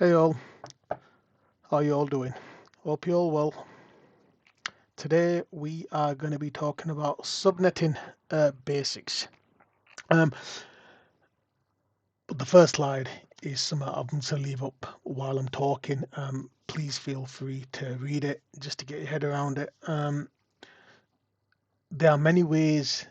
Hey all, how you all doing? Hope you all well. Today we are going to be talking about subnetting basics. But the first slide is something I'm going to leave up while I'm talking. Please feel free to read it just to get your head around it. There are many ways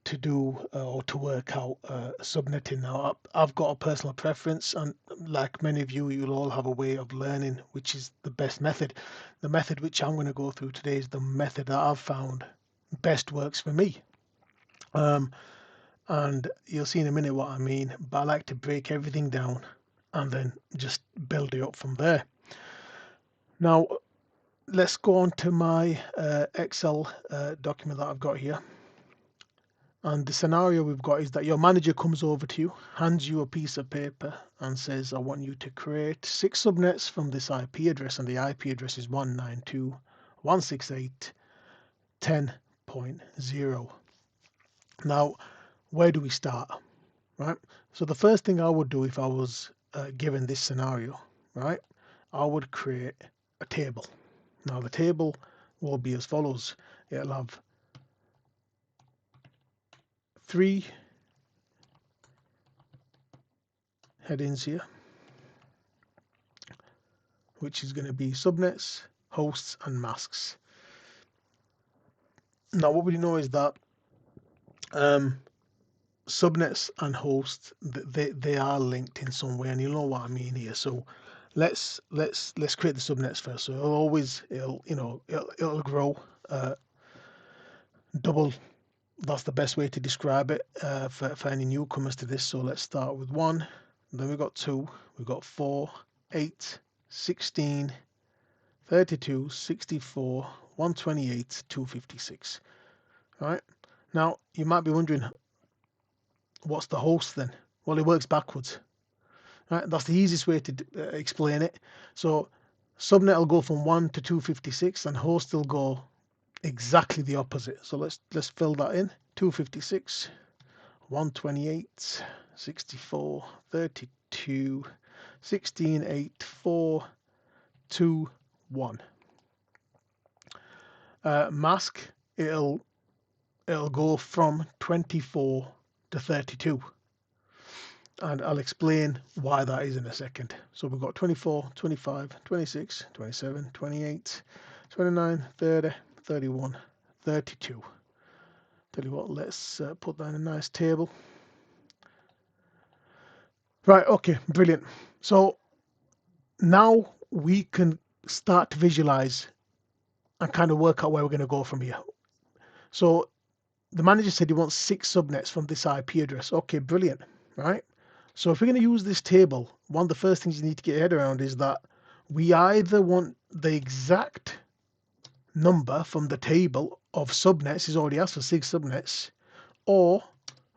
to do or to work out subnetting. Now, I've got a personal preference, and like many of you, you'll all have a way of learning which is the best method. The method which I'm going to go through today is the method that I've found best works for me. And you'll see in a minute what I mean, but I like to break everything down and then just build it up from there. Now, let's go on to my Excel document that I've got here. And the scenario we've got is that your manager comes over to you, hands you a piece of paper and says, I want you to create 6 subnets from this IP address, and the IP address is 192.168.10.0. Now, where do we start? Right? So the first thing I would do if I was given this scenario, right, I would create a table. Now the table will be as follows. It'll have 3 headings here, which is going to be subnets, hosts, and masks. Now, what we know is that subnets and hosts, they are linked in some way, and you'll know what I mean here. So let's create the subnets first. So it'll grow double. That's the best way to describe it for any newcomers to this. So let's start with 1, then we've got 2, we've got 4, 8, 16, 32, 64, 128, 256. Right? Now, you might be wondering, what's the host then? Well, it works backwards. Right? That's the easiest way to explain it. So subnet will go from 1 to 256, and host will go exactly the opposite. So let's fill that in. 256, 128, 64, 32, 16, 8, 4, 2, 1. Mask, it'll go from 24 to 32, and I'll explain why that is in a second. So we've got 24, 25, 26, 27, 28, 29, 30, 31, 32. Tell you what, let's put that in a nice table. Right, okay, brilliant. So now we can start to visualize and kind of work out where we're going to go from here. So the manager said he wants 6 subnets from this IP address. Okay, brilliant, right? So if we're going to use this table, one of the first things you need to get your head around is that we either want the exact number from the table of subnets, he's already asked for 6 subnets, or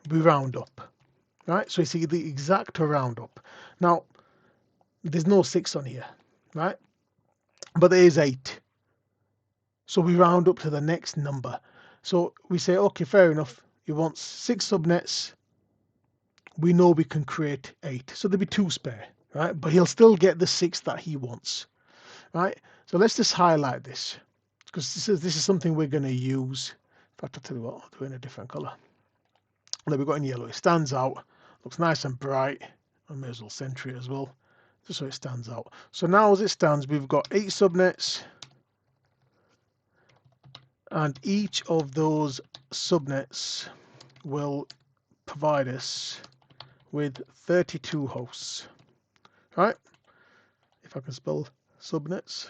we round up, right? So it's the exact or round up. Now, there's no 6 on here, right? But there is 8. So we round up to the next number. So we say, okay, fair enough. He wants 6 subnets. We know we can create 8. So there'll be 2 spare, right? But he'll still get the 6 that he wants, right? So let's just highlight this, because this is something we're going to use. In fact, I'll tell you what, I'll do it in a different color. There we got in yellow. It stands out, looks nice and bright. I may as well center it as well, just so it stands out. So now as it stands, we've got 8 subnets, and each of those subnets will provide us with 32 hosts, right? If I can spell subnets.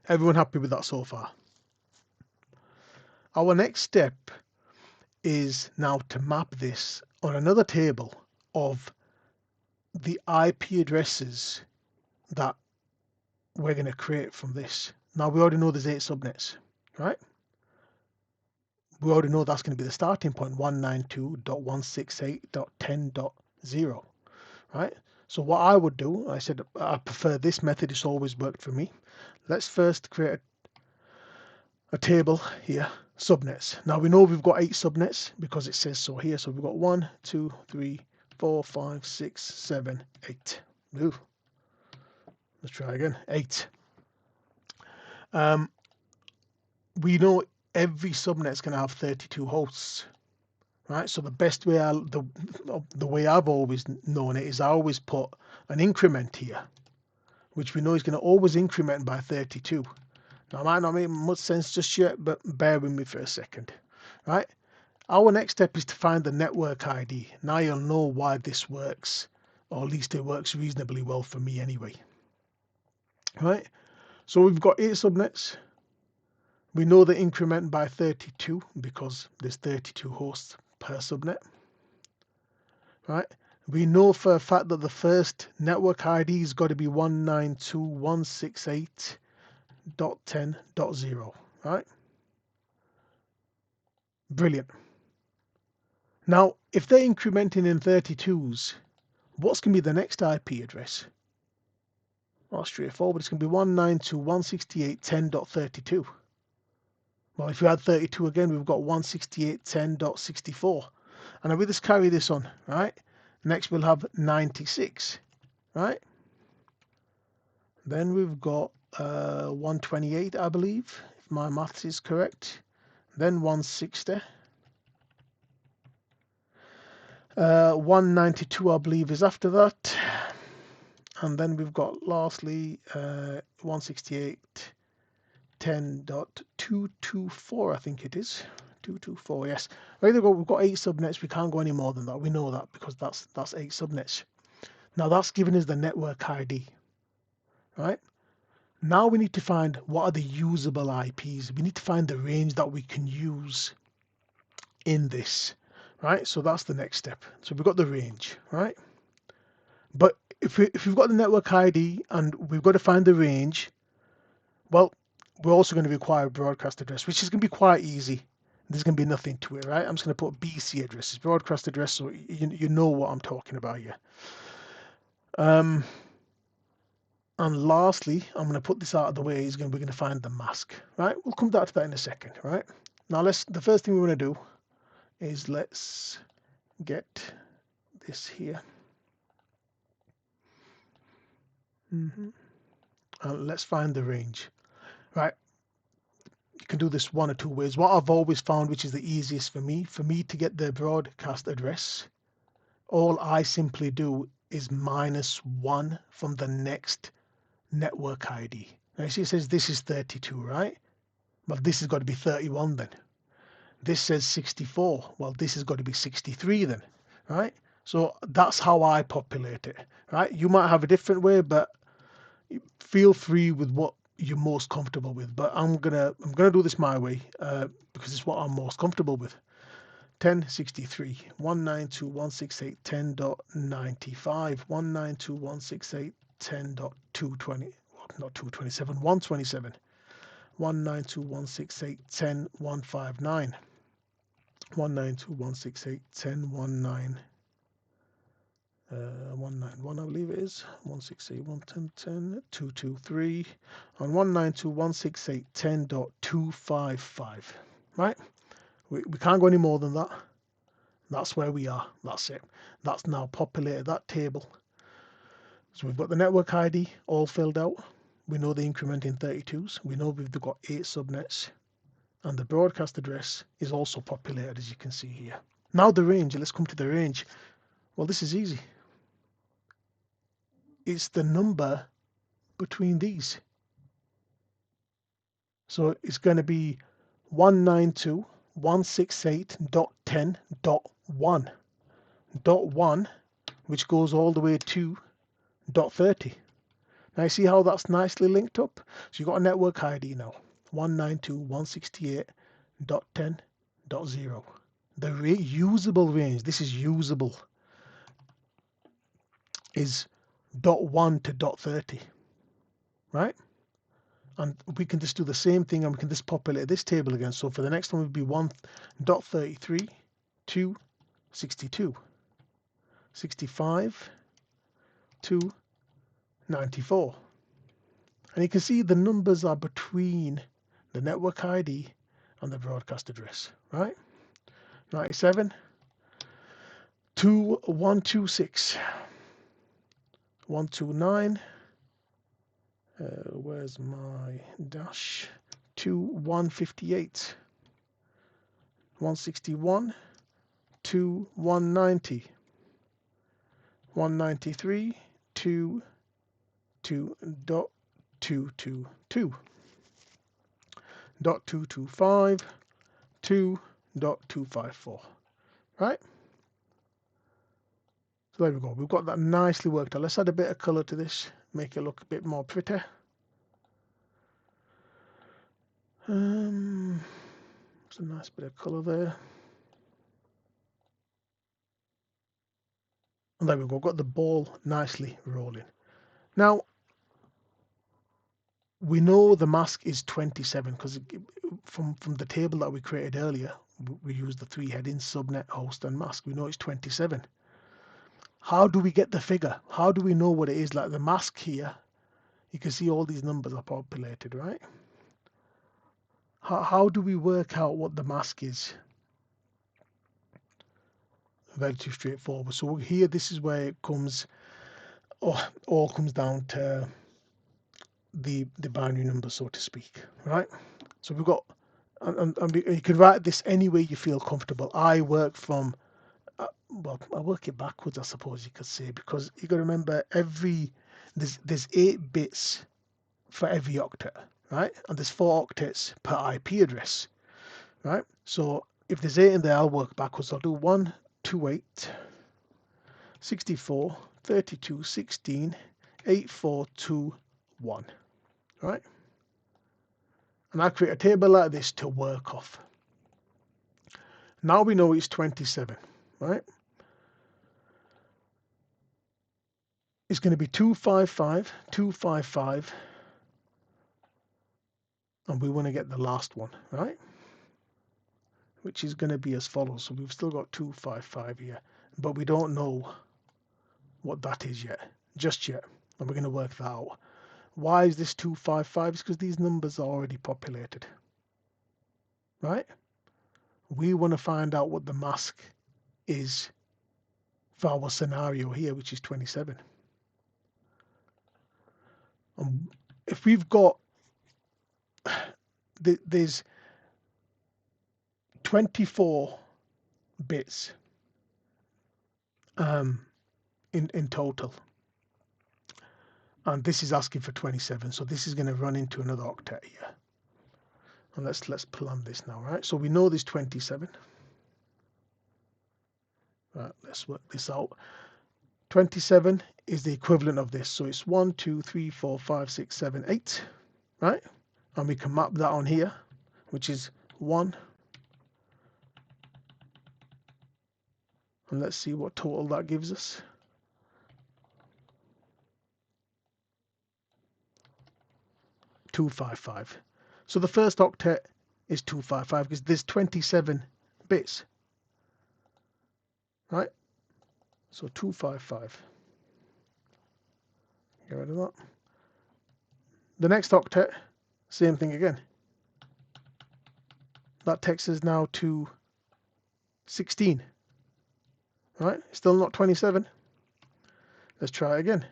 Everyone happy with that so far? Our next step is now to map this on another table of the IP addresses that we're going to create from this. Now we already know there's 8 subnets, right? We already know that's going to be the starting point, 192.168.10.0, right? So what I would do, I said I prefer this method, it's always worked for me. Let's first create a table here, subnets. Now we know we've got 8 subnets because it says so here. So we've got 1, 2, 3, 4, 5, 6, 7, 8, Ooh, let's try again. 8. Um, we know every subnet's going to have 32 hosts, right? So the best way, the way I've always known it is I always put an increment here, which we know is going to always increment by 32. Now, it might not make much sense just yet, but bear with me for a second, right? Our next step is to find the network ID. Now you'll know why this works, or at least it works reasonably well for me anyway, right? So we've got 8 subnets. We know the increment by 32 because there's 32 hosts per subnet, right? We know for a fact that the first network ID has got to be 192.168.10.0, right? Brilliant. Now, if they're incrementing in 32s, what's going to be the next IP address? Well, straightforward. It's going to be 192.168.10.32. Well, if you add 32 again, we've got 168.10.64. And we just carry this on, right? Next, we'll have 96, right? Then we've got 128, I believe, if my maths is correct. Then 160. 192, I believe, is after that. And then we've got lastly 168.10.224, I think it is. 224, yes. We've got 8 subnets. We can't go any more than that. We know that because that's 8 subnets. Now that's giving us the network ID, right? Now we need to find what are the usable IPs. We need to find the range that we can use in this, right? So that's the next step. So we've got the range, right? But if we've got the network ID and we've got to find the range, well, we're also going to require a broadcast address, which is going to be quite easy. There's going to be nothing to it, right? I'm just going to put BC addresses, broadcast address, so you know what I'm talking about here. And lastly, I'm going to put this out of the way. We're going to find the mask, right? We'll come back to that in a second, right? Now the first thing we want to do is let's get this here. And let's find the range, right? You can do this one or two ways. What I've always found, which is the easiest for me to get the broadcast address, all I simply do is -1 from the next network ID. Now you see it says this is 32, right? Well, this has got to be 31 then. This says 64. Well, this has got to be 63 then, right? So that's how I populate it, right? You might have a different way, but feel free with what you're most comfortable with. But I'm gonna do this my way because it's what I'm most comfortable with. 1063 192.168.10.95 192.168.10.220, not 227, 127 192.168.10.159 192.168.10.19 191, I believe it is 168.110.10.223 and 192.168.10.255, right? We can't go any more than that. That's where we are. That's it. That's now populated that table. So we've got the network ID all filled out. We know the increment in 32s. We know we've got 8 subnets. And the broadcast address is also populated, as you can see here. Now the range. Let's come to the range. Well, this is easy. It's the number between these. So it's going to be 192.168.10.1. .1, which goes all the way to .30. Now you see how that's nicely linked up? So you've got a network ID now, 192.168.10.0. The usable range, this is usable, is .1 to .30, right? And we can just do the same thing and we can just populate this table again. So for the next one would be 1.33 to 62, 65 to 94. And you can see the numbers are between the network ID and the broadcast address, right? 97 to 126, 129. Where's my dash? To 158. 161 to 190. 193 to 2.222. 2.225 to 2.254. Right? So there we go. We've got that nicely worked out. Let's add a bit of color to this, make it look a bit more pretty. It's a nice bit of color there. And there we go. Got the ball nicely rolling. Now, we know the mask is 27 because from the table that we created earlier, we used the 3 headings: subnet, host, and mask. We know it's 27. How do we get the figure? How do we know what it is? Like the mask here, you can see all these numbers are populated, right? How do we work out what the mask is? Very too straightforward. So here, this is where it comes, all comes down to the binary number, so to speak, right? So we've got, and you can write this any way you feel comfortable. I work from, well, I work it backwards, I suppose you could say, because you got to remember there's 8 bits for every octet, right? And there's 4 octets per IP address, right? So if there's 8 in there, I'll work backwards. I'll do 1, 2, 8, 64, 32, 16, 8, 4, 2, 1, right? And I create a table like this to work off. Now we know it's 27, right? It's going to be 255, 255, and we want to get the last one, right? Which is going to be as follows. So we've still got 255 here, but we don't know what that is just yet, and we're going to work that out. Why is this 255? It's because these numbers are already populated, right? We want to find out what the mask is for our scenario here, which is 27. If we've got, there's 24 bits in total, and this is asking for 27, so this is going to run into another octet here. And let's plan this now, right? So we know there's 27. Right, let's work this out. 27 is the equivalent of this, so it's 1, 2, 3, 4, 5, 6, 7, 8, right? And we can map that on here, which is 1. And let's see what total that gives us. .255. So the first octet is 255 because there's 27 bits, right? So 255. Get rid of that. The next octet, same thing again. That takes us now to 16, right? Still not 27. Let's try again.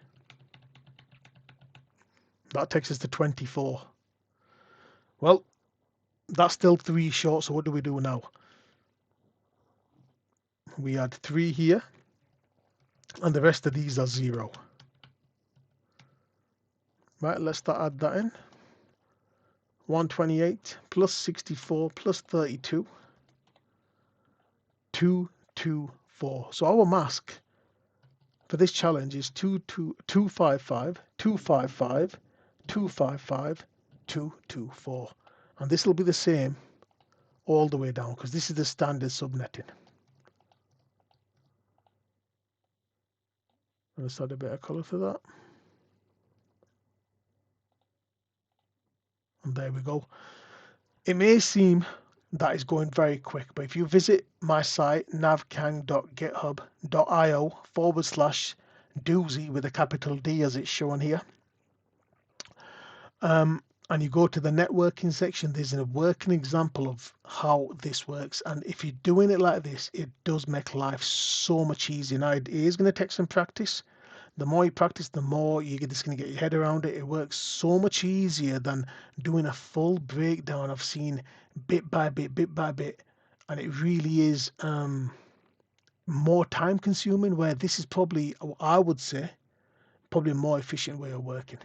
That takes us to 24. Well, that's still 3 short, so what do we do now? We add 3 here, and the rest of these are 0. Right, let's add that in. 128 plus 64 plus 32, 224. So our mask for this challenge is 255, 255, 255, 224. And this will be the same all the way down because this is the standard subnetting. Let's add a bit of color to that. And there we go. It may seem that is going very quick, but if you visit my site, navkang.github.io/doozy with a capital D as it's shown here, and you go to the networking section, there's a working example of how this works. And if you're doing it like this, it does make life so much easier. Now, it is going to take some practice. The more you practice, the more you're just going to get your head around it. It works so much easier than doing a full breakdown. I've seen bit by bit, and it really is more time consuming. Where this is probably, I would say, probably a more efficient way of working.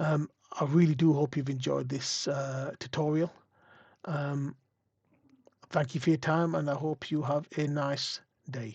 I really do hope you've enjoyed this tutorial. Um, Thank you for your time, and I hope you have a nice day.